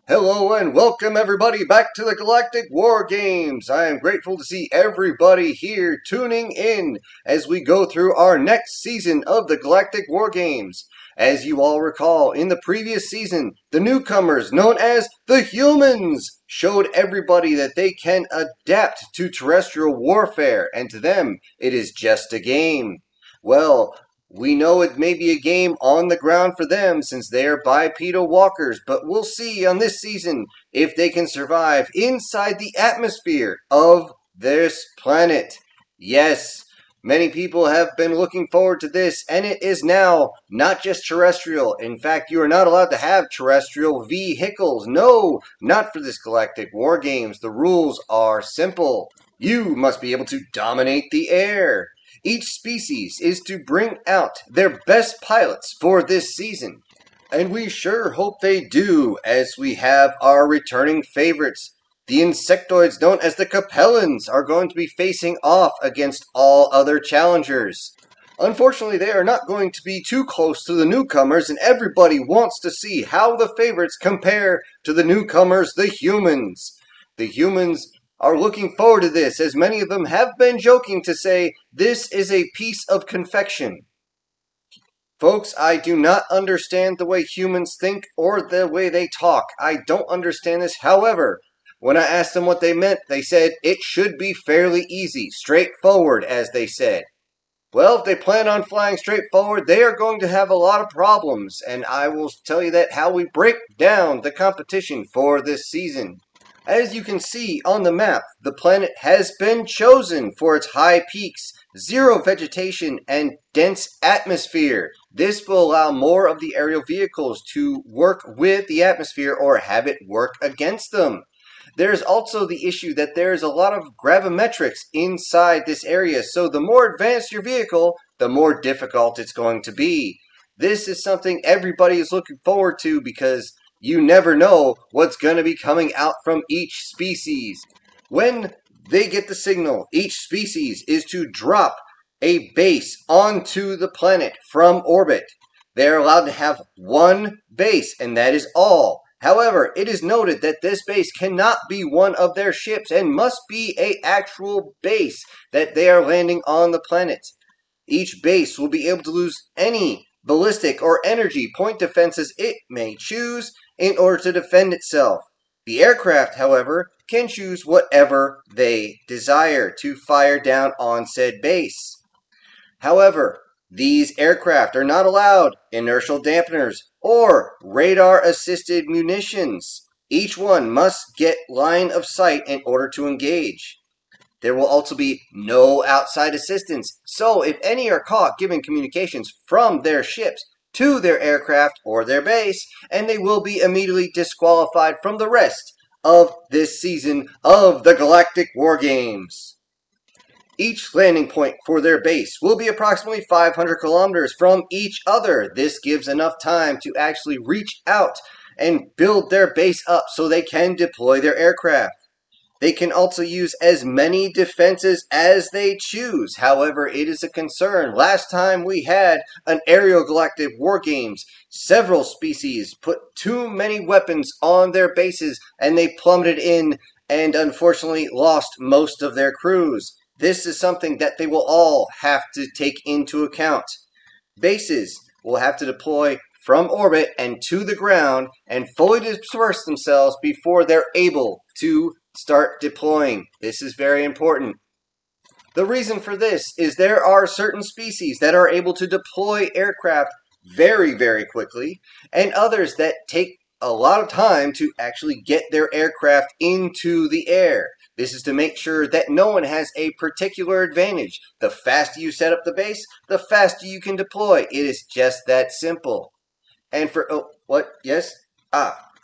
Hello and welcome everybody back to the Galactic Wargames. I am grateful to see everybody here tuning in as we go through our next season of the Galactic Wargames. As you all recall, in the previous season, the newcomers, known as the humans, showed everybody that they can adapt to terrestrial warfare, and to them, it is just a game. Well, we know it may be a game on the ground for them since they are bipedal walkers, but we'll see on this season if they can survive inside the atmosphere of this planet. Yes, many people have been looking forward to this, and it is now not just terrestrial. In fact, you are not allowed to have terrestrial vehicles. No, not for this Galactic War Games. The rules are simple. You must be able to dominate the air. Each species is to bring out their best pilots for this season. And we sure hope they do, as we have our returning favorites. The insectoids known as the Capellans are going to be facing off against all other challengers. Unfortunately, they are not going to be too close to the newcomers, and everybody wants to see how the favorites compare to the newcomers, the humans. The humans are looking forward to this, as many of them have been joking to say, this is a piece of confection. Folks, I do not understand the way humans think or the way they talk. I don't understand this. However, when I asked them what they meant, they said it should be fairly easy, straightforward, as they said. Well, if they plan on flying straight forward, they are going to have a lot of problems, and I will tell you that how we break down the competition for this season. As you can see on the map, the planet has been chosen for its high peaks, zero vegetation, and dense atmosphere. This will allow more of the aerial vehicles to work with the atmosphere or have it work against them. There's also the issue that there's a lot of gravimetrics inside this area, so the more advanced your vehicle, the more difficult it's going to be. This is something everybody is looking forward to because you never know what's going to be coming out from each species. When they get the signal, each species is to drop a base onto the planet from orbit. They are allowed to have one base, and that is all. However, it is noted that this base cannot be one of their ships and must be an actual base that they are landing on the planet. Each base will be able to lose any ballistic or energy point defenses it may choose in order to defend itself. The aircraft, however, can choose whatever they desire to fire down on said base. However, these aircraft are not allowed inertial dampeners or radar-assisted munitions. Each one must get line of sight in order to engage. There will also be no outside assistance, so if any are caught giving communications from their ships to their aircraft or their base, and they will be immediately disqualified from the rest of this season of the Galactic Wargames. Each landing point for their base will be approximately 500 kilometers from each other. This gives enough time to actually reach out and build their base up so they can deploy their aircraft. They can also use as many defenses as they choose. However, it is a concern. Last time we had an aerial galactic war games, several species put too many weapons on their bases and they plummeted in and unfortunately lost most of their crews. This is something that they will all have to take into account. Bases will have to deploy from orbit and to the ground and fully disperse themselves before they're able to start deploying. This is very important. The reason for this is there are certain species that are able to deploy aircraft very, very quickly, and others that take a lot of time to actually get their aircraft into the air. This is to make sure that no one has a particular advantage. The faster you set up the base, the faster you can deploy. It is just that simple. And for, yes?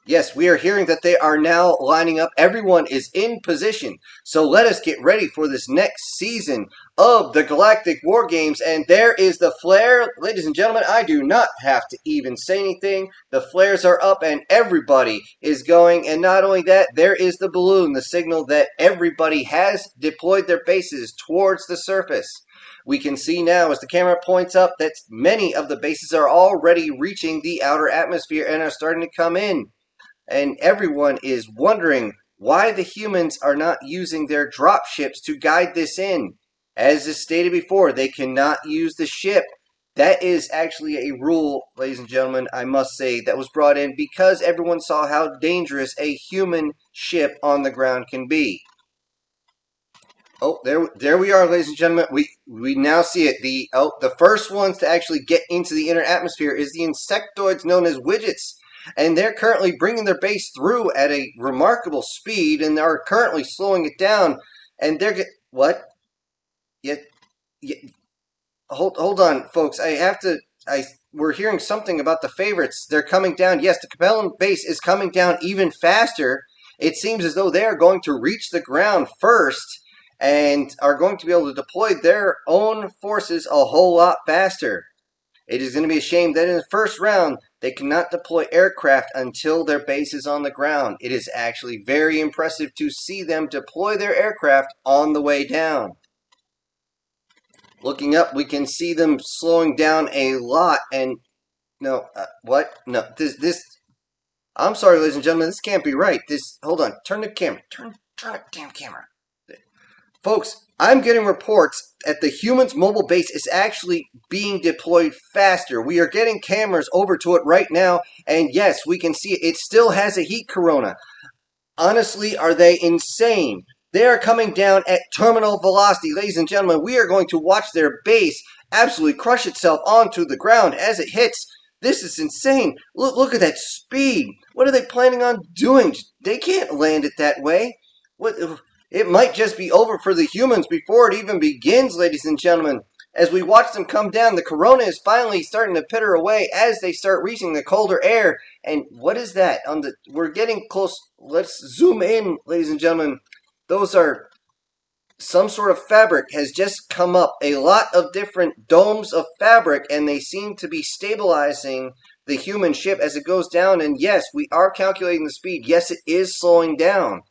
Yes, we are hearing that they are now lining up. Everyone is in position. So let us get ready for this next season of the Galactic War Games. And there is the flare. Ladies and gentlemen, I do not have to even say anything. The flares are up and everybody is going. And not only that, there is the balloon, the signal that everybody has deployed their bases towards the surface. We can see now as the camera points up that many of the bases are already reaching the outer atmosphere and are starting to come in. and everyone is wondering why the humans are not using their drop ships to guide this in. As is stated before, they cannot use the ship. That is actually a rule, ladies and gentlemen, I must say, that was brought in because everyone saw how dangerous a human ship on the ground can be. Oh, there we are, ladies and gentlemen. We now see it. The first ones to actually get into the inner atmosphere is the insectoids known as widgets, and they're currently bringing their base through at a remarkable speed, and are currently slowing it down. And they're what? Yet, hold on, folks. We're hearing something about the favorites. They're coming down. Yes, the Capellan base is coming down even faster. It seems as though they are going to reach the ground first, and are going to be able to deploy their own forces a whole lot faster. It is going to be a shame that in the first round, they cannot deploy aircraft until their base is on the ground. It is actually very impressive to see them deploy their aircraft on the way down. Looking up, we can see them slowing down a lot, and no, what? No, this, I'm sorry, ladies and gentlemen, this can't be right. Hold on, turn the camera, turn the damn camera. Folks, I'm getting reports that the humans' mobile base is actually being deployed faster. We are getting cameras over to it right now, and yes, we can see it. It still has a heat corona. Honestly, are they insane? They are coming down at terminal velocity. Ladies and gentlemen, we are going to watch their base absolutely crush itself onto the ground as it hits. This is insane. Look at that speed. What are they planning on doing? They can't land it that way. It might just be over for the humans before it even begins, ladies and gentlemen. As we watch them come down, the corona is finally starting to pitter away as they start reaching the colder air. And what is that? We're getting close. Let's zoom in, ladies and gentlemen. Those are some sort of fabric has just come up. A lot of different domes of fabric, and they seem to be stabilizing the human ship as it goes down. And yes, we are calculating the speed. Yes, it is slowing down.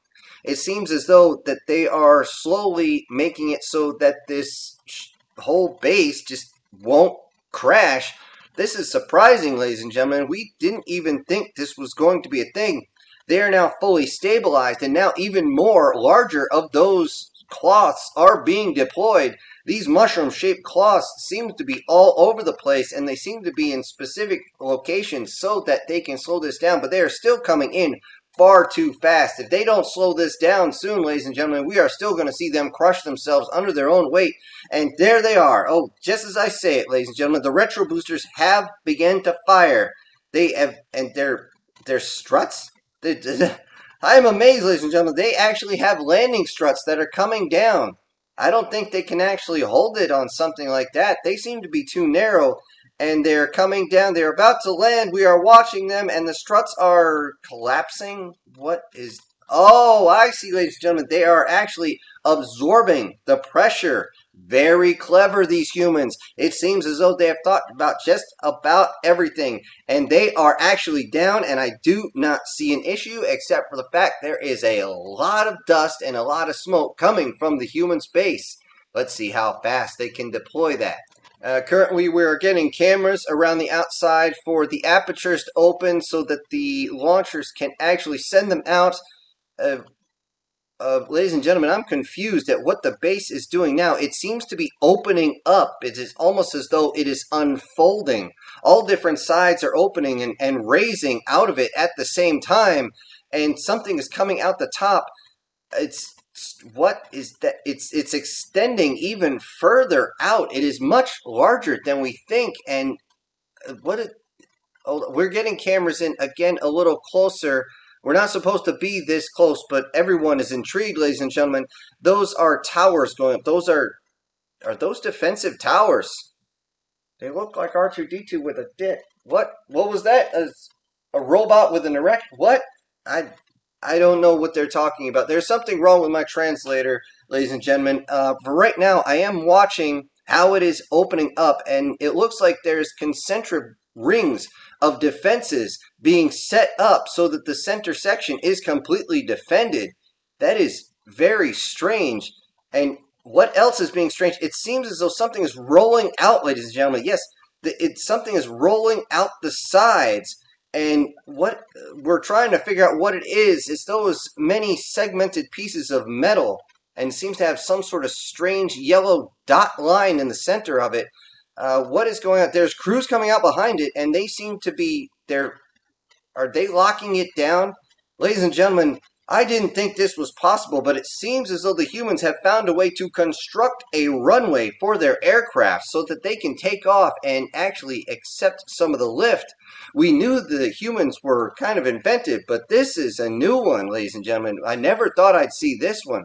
It seems as though that they are slowly making it so that this whole base just won't crash. This is surprising, ladies and gentlemen. We didn't even think this was going to be a thing. They are now fully stabilized, and now even more larger of those cloths are being deployed. These mushroom-shaped cloths seem to be all over the place, and they seem to be in specific locations so that they can slow this down, but they are still coming in far too fast. If they don't slow this down soon, ladies and gentlemen, we are still going to see them crush themselves under their own weight. And there they are. Oh, just as I say it, ladies and gentlemen, the retro boosters have begun to fire. They have, and their struts. I am amazed, ladies and gentlemen. They actually have landing struts that are coming down. I don't think they can actually hold it on something like that. They seem to be too narrow. And they're coming down. They're about to land. We are watching them, and the struts are collapsing. What is... Oh, I see, ladies and gentlemen. They are actually absorbing the pressure. Very clever, these humans. It seems as though they have thought about just about everything. And they are actually down, and I do not see an issue, except for the fact there is a lot of dust and a lot of smoke coming from the human space. Let's see how fast they can deploy that. Currently, we're getting cameras around the outside for the apertures to open so that the launchers can actually send them out. Ladies and gentlemen, I'm confused at what the base is doing now. It seems to be opening up. It is almost as though it is unfolding. All different sides are opening and raising out of it at the same time, and something is coming out the top. What is that? It's extending even further out. It is much larger than we think. And we're getting cameras in again a little closer. We're not supposed to be this close, but everyone is intrigued, ladies and gentlemen. Those are towers going up. Are those defensive towers? They look like R2-D2 with a dick. What was that? A robot with an erect? What? I don't know what they're talking about. There's something wrong with my translator, ladies and gentlemen. For right now, I am watching how it is opening up, and it looks like there's concentric rings of defenses being set up so that the center section is completely defended. That is very strange. And what else is being strange? It seems as though something is rolling out, ladies and gentlemen. Yes, something is rolling out the sides. And what we're trying to figure out what it is those many segmented pieces of metal, and seems to have some sort of strange yellow dot line in the center of it. What is going on? There's crews coming out behind it, and they seem to be are they locking it down? Ladies and gentlemen, I didn't think this was possible, but it seems as though the humans have found a way to construct a runway for their aircraft so that they can take off and actually accept some of the lift. We knew the humans were kind of inventive, but this is a new one, ladies and gentlemen. I never thought I'd see this one.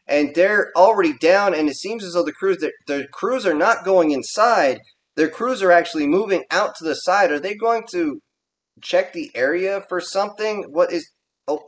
And they're already down, and it seems as though the crews are not going inside. Their crews are actually moving out to the side. Are they going to check the area for something? What is... Oh,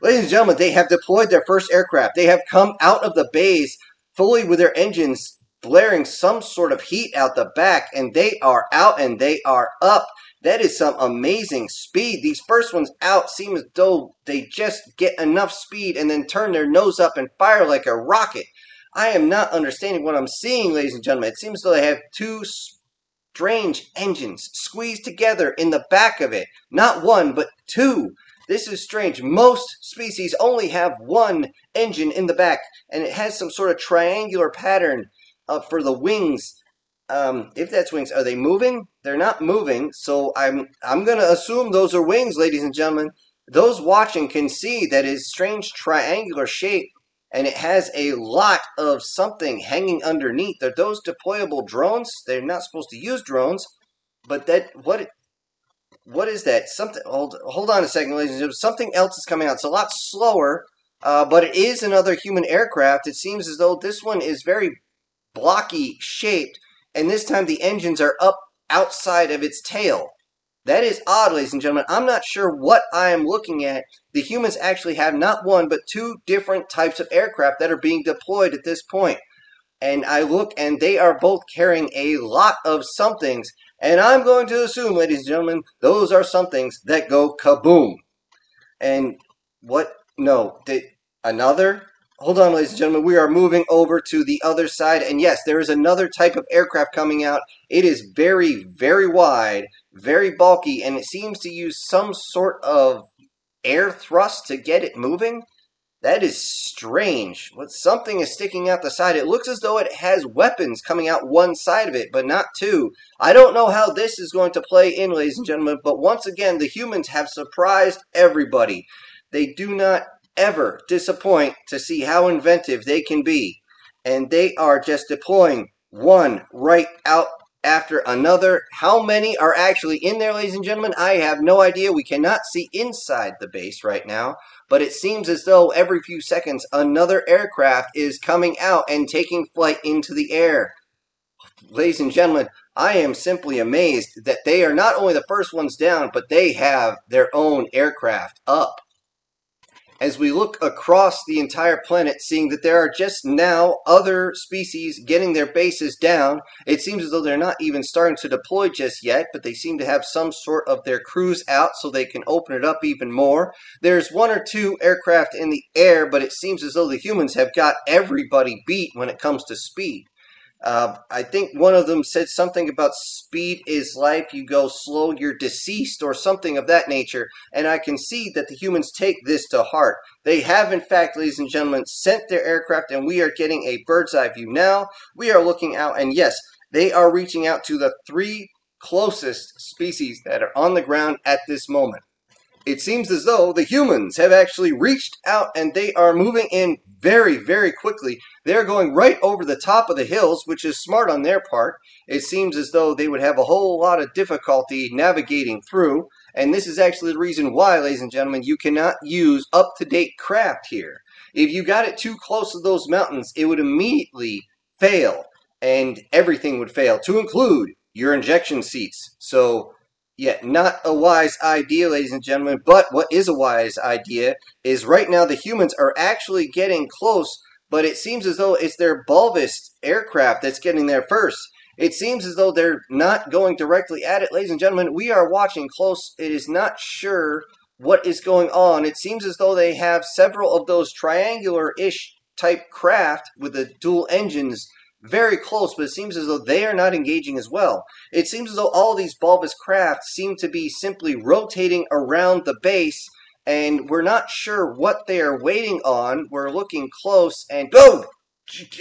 ladies and gentlemen, they have deployed their first aircraft. They have come out of the base fully with their engines blaring some sort of heat out the back, and they are out and they are up. That is some amazing speed. These first ones out seem as though they just get enough speed and then turn their nose up and fire like a rocket. I am not understanding what I'm seeing, ladies and gentlemen. It seems as though they have two strange engines squeezed together in the back of it. Not one, but two. This is strange. Most species only have one engine in the back, and it has some sort of triangular pattern for the wings. If that's wings, are they moving? They're not moving, so I'm going to assume those are wings, ladies and gentlemen. Those watching can see that it's strange triangular shape, and it has a lot of something hanging underneath. Are those deployable drones? They're not supposed to use drones, but that what is that? Something. Hold on a second, ladies and gentlemen. Something else is coming out. It's a lot slower, but it is another human aircraft. It seems as though this one is very blocky shaped, and this time the engines are up outside of its tail. That is odd, ladies and gentlemen. I'm not sure what I am looking at. The humans actually have not one, but two different types of aircraft that are being deployed at this point. And I look, and they are both carrying a lot of somethings. And I'm going to assume, ladies and gentlemen, those are somethings that go kaboom. And what? No. Another? Hold on, ladies and gentlemen. We are moving over to the other side. And yes, there is another type of aircraft coming out. It is very, very wide, very bulky, and it seems to use some sort of air thrust to get it moving. That is strange. Something is sticking out the side. It looks as though it has weapons coming out one side of it, but not two. I don't know how this is going to play in, ladies and gentlemen, but once again, the humans have surprised everybody. They do not ever disappoint to see how inventive they can be. And they are just deploying one right out after another. How many are actually in there, ladies and gentlemen? I have no idea. We cannot see inside the base right now, but it seems as though every few seconds another aircraft is coming out and taking flight into the air. Ladies and gentlemen, I am simply amazed that they are not only the first ones down, but they have their own aircraft up. As we look across the entire planet, seeing that there are just now other species getting their bases down, it seems as though they're not even starting to deploy just yet, but they seem to have some sort of their crews out so they can open it up even more. There's one or two aircraft in the air, but it seems as though the humans have got everybody beat when it comes to speed. I think one of them said something about speed is life, you go slow, you're deceased, or something of that nature, and I can see that the humans take this to heart. They have, in fact, ladies and gentlemen, sent their aircraft, and we are getting a bird's eye view now. We are looking out, and yes, they are reaching out to the three closest species that are on the ground at this moment. It seems as though the humans have actually reached out and they are moving in very, very quickly. They're going right over the top of the hills, which is smart on their part. It seems as though they would have a whole lot of difficulty navigating through. And this is actually the reason why, ladies and gentlemen, you cannot use up-to-date craft here. If you got it too close to those mountains, it would immediately fail. And everything would fail, to include your injection seats. So, yeah, not a wise idea, ladies and gentlemen, but what is a wise idea is right now the humans are actually getting close, but it seems as though it's their bulbous aircraft that's getting there first. It seems as though they're not going directly at it, ladies and gentlemen. We are watching close. It is not sure what is going on. It seems as though they have several of those triangular-ish type craft with the dual engines very close, but it seems as though they are not engaging as well. It seems as though all these bulbous craft seem to be simply rotating around the base, and we're not sure what they are waiting on. We're looking close, and boom!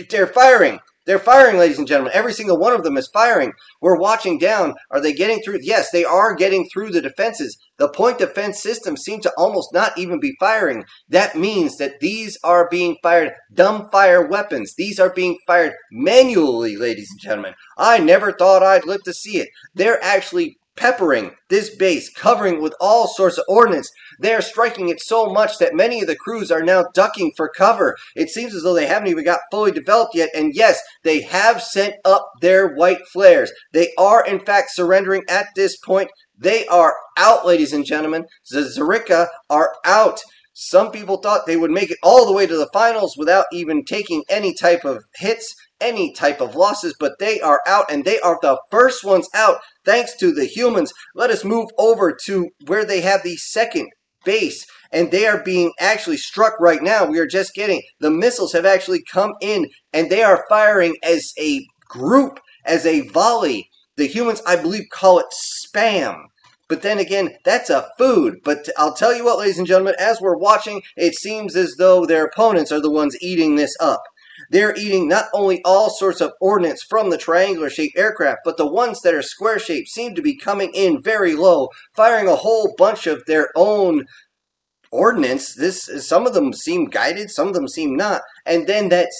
They're firing! They're firing, ladies and gentlemen. Every single one of them is firing. We're watching down. Are they getting through? Yes, they are getting through the defenses. The point defense system seems to almost not even be firing. That means that these are being fired dumbfire weapons. These are being fired manually, ladies and gentlemen. I never thought I'd live to see it. They're actually peppering this base, covering with all sorts of ordnance. They are striking it so much that many of the crews are now ducking for cover. It seems as though they haven't even got fully developed yet, and yes, they have sent up their white flares. They are, in fact, surrendering at this point. They are out, ladies and gentlemen. The Zerika are out. Some people thought they would make it all the way to the finals without even taking any type of hits, any type of losses, but they are out, and they are the first ones out thanks to the humans. Let us move over to where they have the second base, and they are being actually struck right now. We are just getting, the missiles have actually come in, and they are firing as a group, as a volley. The humans, I believe, call it spam. But then again, that's a food. But I'll tell you what, ladies and gentlemen, as we're watching, it seems as though their opponents are the ones eating this up. They're eating not only all sorts of ordnance from the triangular-shaped aircraft, but the ones that are square-shaped seem to be coming in very low, firing a whole bunch of their own ordnance. Some of them seem guided, some of them seem not. And then that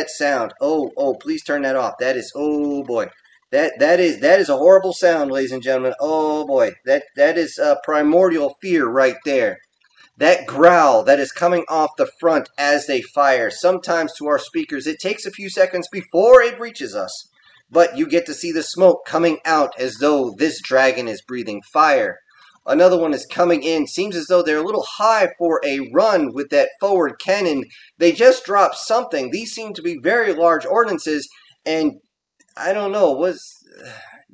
sound. Oh, please turn that off. That is, oh boy. That is a horrible sound, ladies and gentlemen. Oh boy, that is primordial fear right there. That growl that is coming off the front as they fire. Sometimes to our speakers, it takes a few seconds before it reaches us. But you get to see the smoke coming out as though this dragon is breathing fire. Another one is coming in. Seems as though they're a little high for a run with that forward cannon. They just dropped something. These seem to be very large ordnances, and I don't know,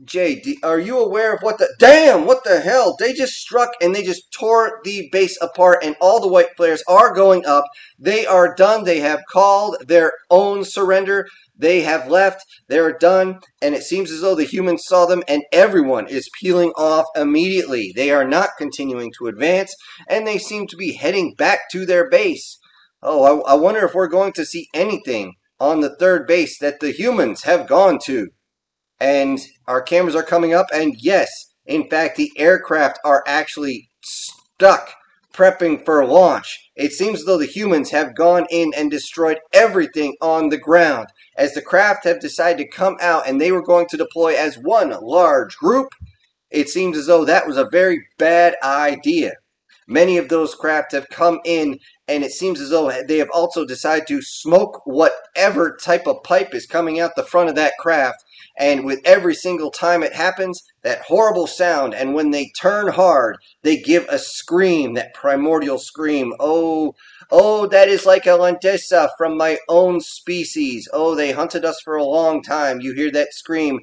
Jay, are you aware of what the hell? They just struck and they just tore the base apart, and all the white flares are going up. They are done. They have called their own surrender. They have left. They're done, and it seems as though the humans saw them, and everyone is peeling off immediately. They are not continuing to advance, and they seem to be heading back to their base. Oh, I wonder if we're going to see anything on the third base that the humans have gone to. And our cameras are coming up, and yes, in fact, the aircraft are actually stuck, prepping for launch. It seems as though the humans have gone in and destroyed everything on the ground. As the craft have decided to come out, and they were going to deploy as one large group, it seems as though that was a very bad idea. Many of those craft have come in, and it seems as though they have also decided to smoke whatever type of pipe is coming out the front of that craft. And with every single time it happens, that horrible sound, and when they turn hard, they give a scream, that primordial scream. Oh, that is like a lantesa from my own species. Oh, they hunted us for a long time. You hear that scream.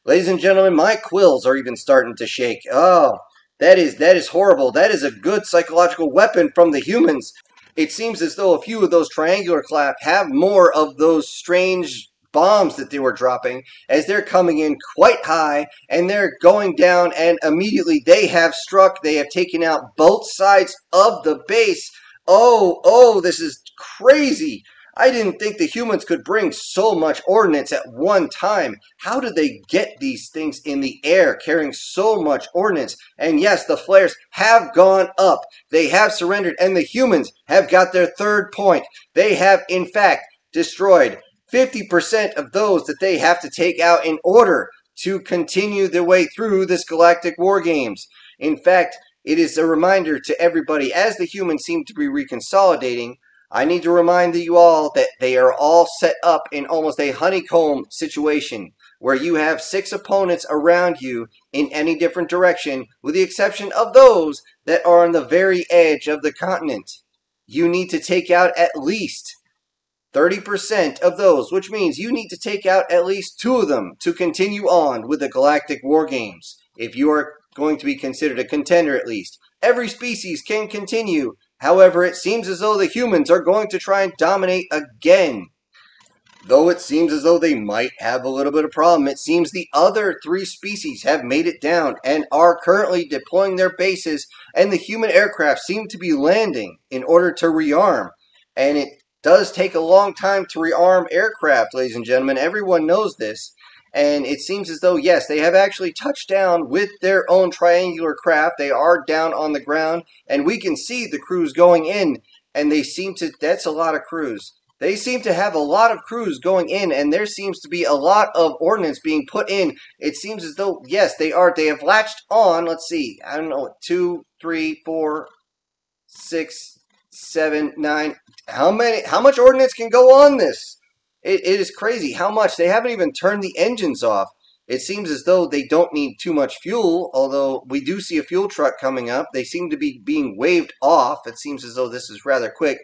Ladies and gentlemen, my quills are even starting to shake. Oh, that is horrible. That is a good psychological weapon from the humans. It seems as though a few of those triangular craft have more of those strange bombs that they were dropping, as they're coming in quite high, and they're going down, and immediately they have struck. They have taken out both sides of the base. Oh, this is crazy. I didn't think the humans could bring so much ordnance at one time. How did they get these things in the air carrying so much ordnance? And yes, the flares have gone up. They have surrendered, and the humans have got their third point. They have, in fact, destroyed 50% of those that they have to take out in order to continue their way through this Galactic War Games. In fact, it is a reminder to everybody, as the humans seem to be reconsolidating, I need to remind you all that they are all set up in almost a honeycomb situation, where you have 6 opponents around you in any different direction, with the exception of those that are on the very edge of the continent. You need to take out at least 30% of those, which means you need to take out at least 2 of them to continue on with the Galactic War Games, if you are going to be considered a contender at least. Every species can continue. However, it seems as though the humans are going to try and dominate again. Though it seems as though they might have a little bit of problem, it seems the other three species have made it down and are currently deploying their bases, and the human aircraft seem to be landing in order to rearm. And it does take a long time to rearm aircraft, ladies and gentlemen. Everyone knows this. And it seems as though, yes, they have actually touched down with their own triangular craft. They are down on the ground, and we can see the crews going in, and they seem to, that's a lot of crews. They seem to have a lot of crews going in, and there seems to be a lot of ordnance being put in. It seems as though, yes, they have latched on, let's see, I don't know, 2, 3, 4, 6, 7, 9. How much ordnance can go on this? It is crazy how much. They haven't even turned the engines off. It seems as though they don't need too much fuel, although we do see a fuel truck coming up. They seem to be being waved off. It seems as though this is rather quick.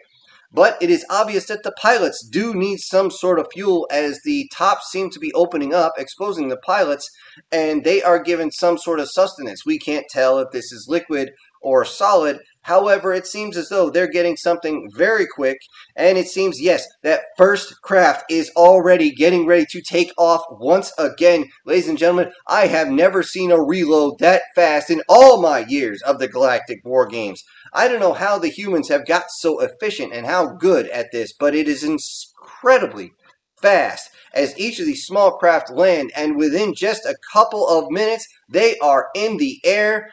But it is obvious that the pilots do need some sort of fuel, as the tops seem to be opening up, exposing the pilots, and they are given some sort of sustenance. We can't tell if this is liquid or solid. However, it seems as though they're getting something very quick, and it seems, yes, that first craft is already getting ready to take off once again. Ladies and gentlemen, I have never seen a reload that fast in all my years of the Galactic War Games. I don't know how the humans have got so efficient and how good at this, but it is incredibly fast as each of these small craft land, and within just a couple of minutes, they are in the air.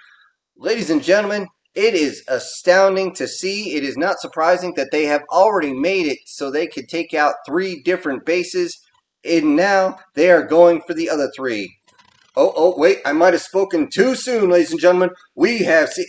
Ladies and gentlemen, it is astounding to see. It is not surprising that they have already made it so they could take out 3 different bases, and now they are going for the other 3. Wait, I might have spoken too soon, ladies and gentlemen. We have seen,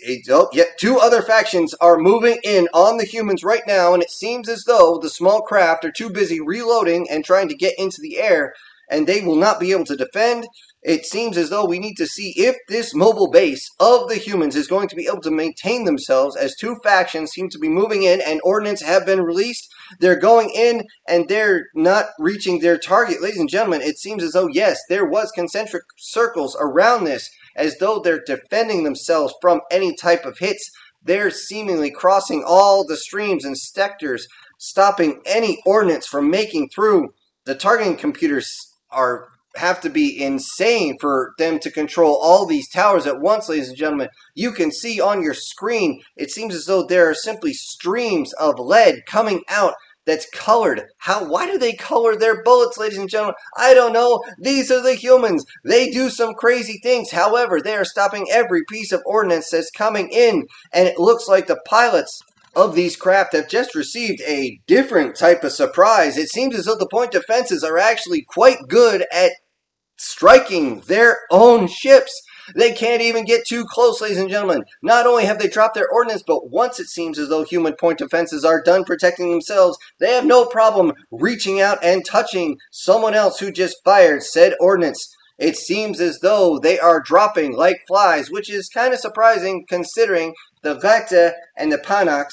yet 2 other factions are moving in on the humans right now, and it seems as though the small craft are too busy reloading and trying to get into the air, and they will not be able to defend. It seems as though we need to see if this mobile base of the humans is going to be able to maintain themselves, as 2 factions seem to be moving in and ordnance have been released. They're going in and they're not reaching their target. Ladies and gentlemen, it seems as though, yes, there was concentric circles around this, as though they're defending themselves from any type of hits. They're seemingly crossing all the streams and sectors, stopping any ordnance from making through. The targeting computers have to be insane for them to control all these towers at once, ladies and gentlemen. You can see on your screen, it seems as though there are simply streams of lead coming out that's colored. Why do they color their bullets, ladies and gentlemen? I don't know. These are the humans. They do some crazy things. However, they are stopping every piece of ordnance that's coming in, and it looks like the pilots of these craft have just received a different type of surprise. It seems as though the point defenses are actually quite good at striking their own ships. They can't even get too close, ladies and gentlemen. Not only have they dropped their ordnance, but once it seems as though human point defenses are done protecting themselves, they have no problem reaching out and touching someone else who just fired said ordnance. It seems as though they are dropping like flies, which is kind of surprising considering the Galacta and the Panax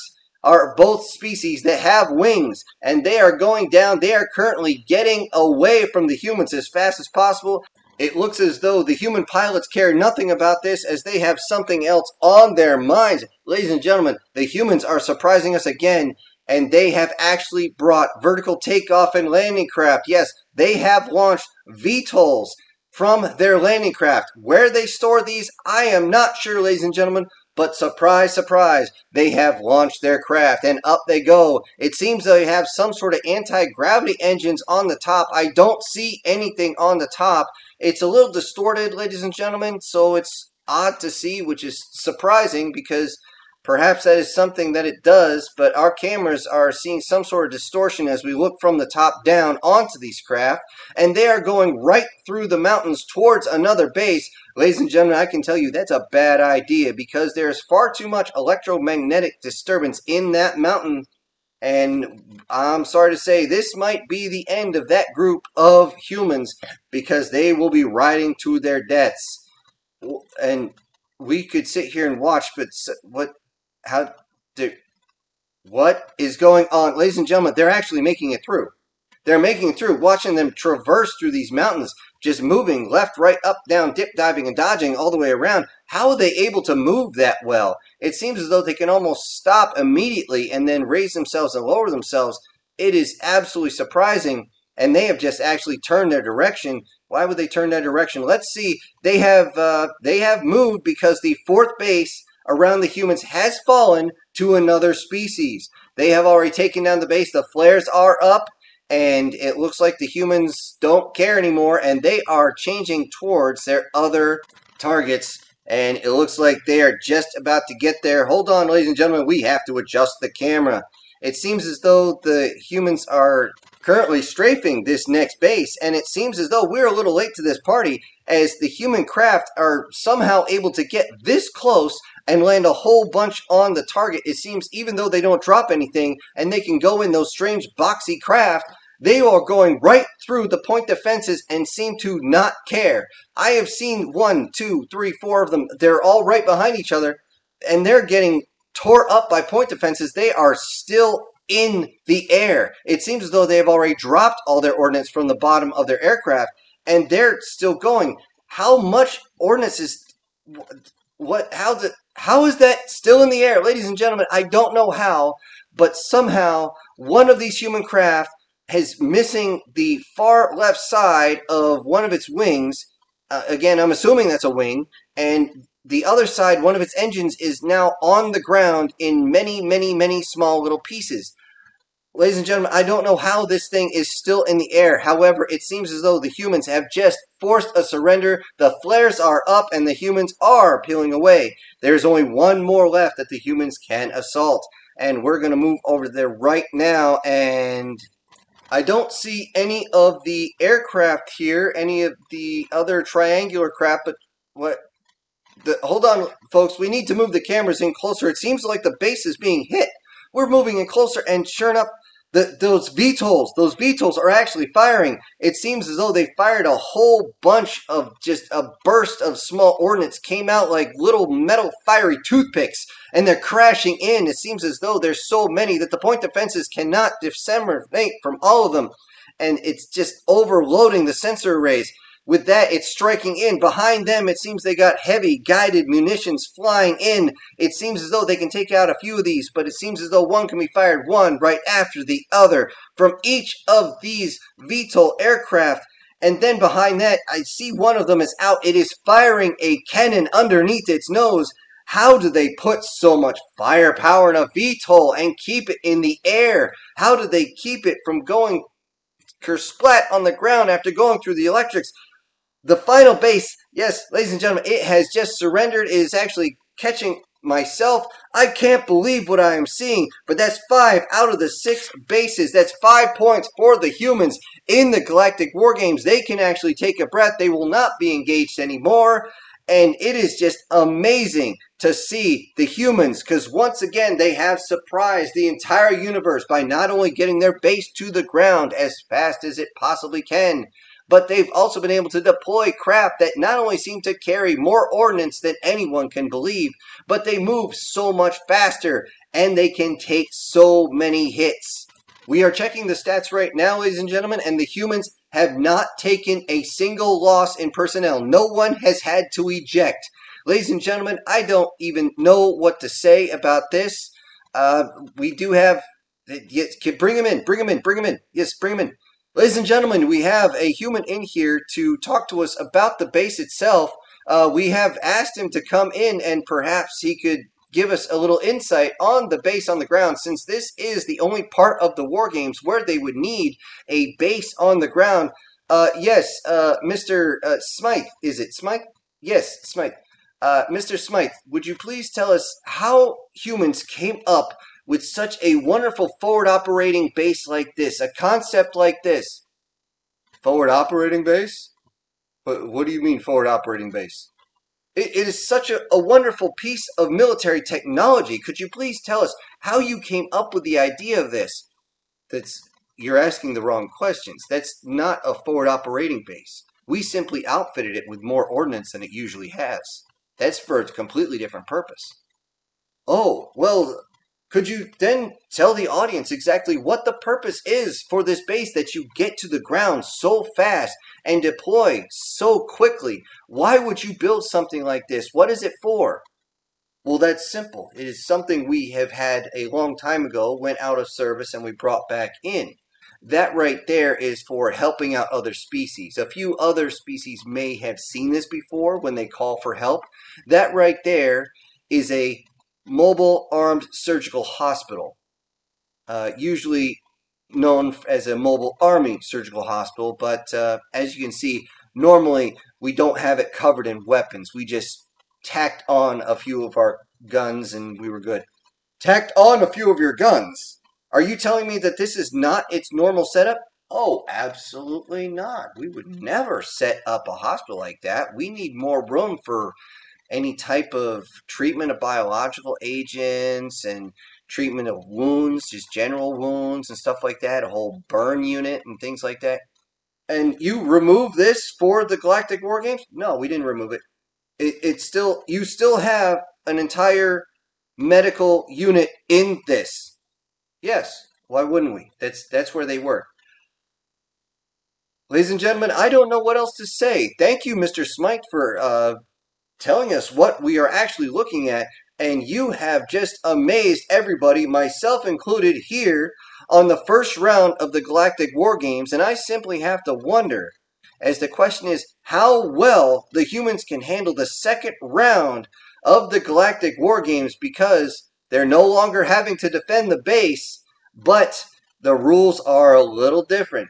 are both species that have wings, and they are going down. They are currently getting away from the humans as fast as possible. It looks as though the human pilots care nothing about this, as they have something else on their minds. Ladies and gentlemen, the humans are surprising us again, and they have actually brought vertical takeoff and landing craft. Yes, they have launched VTOLs from their landing craft. Where they store these, I am not sure, ladies and gentlemen. But surprise, surprise, they have launched their craft, and up they go. It seems they have some sort of anti-gravity engines on the top. I don't see anything on the top. It's a little distorted, ladies and gentlemen, so it's odd to see, which is surprising because perhaps that is something that it does, but our cameras are seeing some sort of distortion as we look from the top down onto these craft, and they are going right through the mountains towards another base. Ladies and gentlemen, I can tell you that's a bad idea because there's far too much electromagnetic disturbance in that mountain, and I'm sorry to say this might be the end of that group of humans because they will be riding to their deaths. And we could sit here and watch, but what is going on? Ladies and gentlemen, they're actually making it through. They're making it through, watching them traverse through these mountains, just moving left, right, up, down, dip, diving, and dodging all the way around. How are they able to move that well? It seems as though they can almost stop immediately and then raise themselves and lower themselves. It is absolutely surprising. and they have just actually turned their direction. Why would they turn their direction? Let's see. They have moved because the fourth base around the humans has fallen to another species. They have already taken down the base. The flares are up, and it looks like the humans don't care anymore, and they are changing towards their other targets. And it looks like they are just about to get there. Hold on, ladies and gentlemen. We have to adjust the camera. It seems as though the humans are currently strafing this next base, and it seems as though we're a little late to this party, as the human craft are somehow able to get this close and land a whole bunch on the target. It seems even though they don't drop anything and they can go in those strange boxy craft, they are going right through the point defenses and seem to not care. I have seen 1, 2, 3, 4 of them. They're all right behind each other, and they're getting tore up by point defenses. They are still in the air. It seems as though they have already dropped all their ordnance from the bottom of their aircraft, and they're still going. How much ordnance is... How is that still in the air? Ladies and gentlemen, I don't know how, but somehow one of these human craft is missing the far left side of one of its wings. Again, I'm assuming that's a wing. And the other side, one of its engines, is now on the ground in many, many, many small little pieces. Ladies and gentlemen, I don't know how this thing is still in the air. However, it seems as though the humans have just forced a surrender. The flares are up and the humans are peeling away. There's only one more left that the humans can assault. And we're going to move over there right now. And I don't see any of the aircraft here, any of the other triangular craft, but what? Hold on, folks. We need to move the cameras in closer. It seems like the base is being hit. We're moving in closer, and sure enough, those VTOLs are actually firing. It seems as though they fired a whole bunch of just a burst of small ordnance, came out like little metal fiery toothpicks, and they're crashing in. It seems as though there's so many that the point defenses cannot disseminate from all of them, and it's just overloading the sensor arrays. With that, it's striking in. Behind them, it seems they got heavy guided munitions flying in. It seems as though they can take out a few of these, but it seems as though one can be fired one right after the other from each of these VTOL aircraft. And then behind that, I see one of them is out. It is firing a cannon underneath its nose. How do they put so much firepower in a VTOL and keep it in the air? How do they keep it from going kersplat on the ground after going through the electrics? The final base, yes, ladies and gentlemen, it has just surrendered. It is actually catching myself. I can't believe what I am seeing, but that's 5 out of the 6 bases. That's 5 points for the humans in the Galactic Wargames. They can actually take a breath. They will not be engaged anymore, and it is just amazing to see the humans, because once again, they have surprised the entire universe by not only getting their base to the ground as fast as it possibly can, but they've also been able to deploy craft that not only seem to carry more ordnance than anyone can believe, but they move so much faster, and they can take so many hits. We are checking the stats right now, ladies and gentlemen, and the humans have not taken a single loss in personnel. No one has had to eject. Ladies and gentlemen, I don't even know what to say about this. We do have... Yes, bring him in, bring him in, bring him in. Yes, bring him in. Ladies and gentlemen, we have a human in here to talk to us about the base itself. We have asked him to come in and perhaps he could give us a little insight on the base on the ground, since this is the only part of the war games where they would need a base on the ground. Yes, Mr. Smythe, is it Smythe? Yes, Smythe. Mr. Smythe, would you please tell us how humans came up with such a wonderful forward operating base like this, a concept like this? Forward operating base? What do you mean forward operating base? It is such a wonderful piece of military technology. Could you please tell us how you came up with the idea of this? You're asking the wrong questions. That's not a forward operating base. We simply outfitted it with more ordnance than it usually has. That's for a completely different purpose. Oh, well, could you then tell the audience exactly what the purpose is for this base that you get to the ground so fast and deploy so quickly? Why would you build something like this? What is it for? Well, that's simple. It is something we have had a long time ago, went out of service, and we brought back in. that right there is for helping out other species. A few other species may have seen this before when they call for help. That right there is a mobile armed surgical hospital, usually known as a mobile army surgical hospital, but as you can see, normally we don't have it covered in weapons. We just tacked on a few of our guns and we were good. Tacked on a few of your guns? Are you telling me that this is not its normal setup? Oh, absolutely not. We would never set up a hospital like that. We need more room for any type of treatment of biological agents and treatment of wounds, just general wounds and stuff like that, a whole burn unit and things like that. And you remove this for the Galactic War Games? No, we didn't remove it. It's still, you still have an entire medical unit in this. Yes, why wouldn't we? That's where they work. Ladies and gentlemen, I don't know what else to say. Thank you, Mr. Smite, for telling us what we are actually looking at, and you have just amazed everybody, myself included, here on the first round of the Galactic War Games, and I simply have to wonder, as the question is, how well the humans can handle the second round of the Galactic War Games, because they're no longer having to defend the base, but the rules are a little different.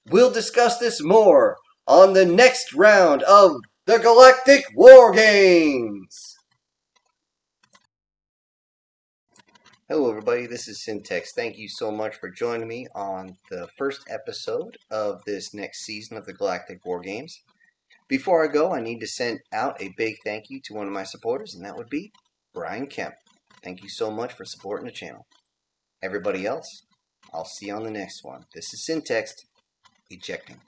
We'll discuss this more on the next round of the Galactic War Games! Hello everybody, this is Syntax. Thank you so much for joining me on the first episode of this next season of the Galactic War Games. Before I go, I need to send out a big thank you to one of my supporters, and that would be Brian Kemp. Thank you so much for supporting the channel. Everybody else, I'll see you on the next one. This is Syntax, ejecting.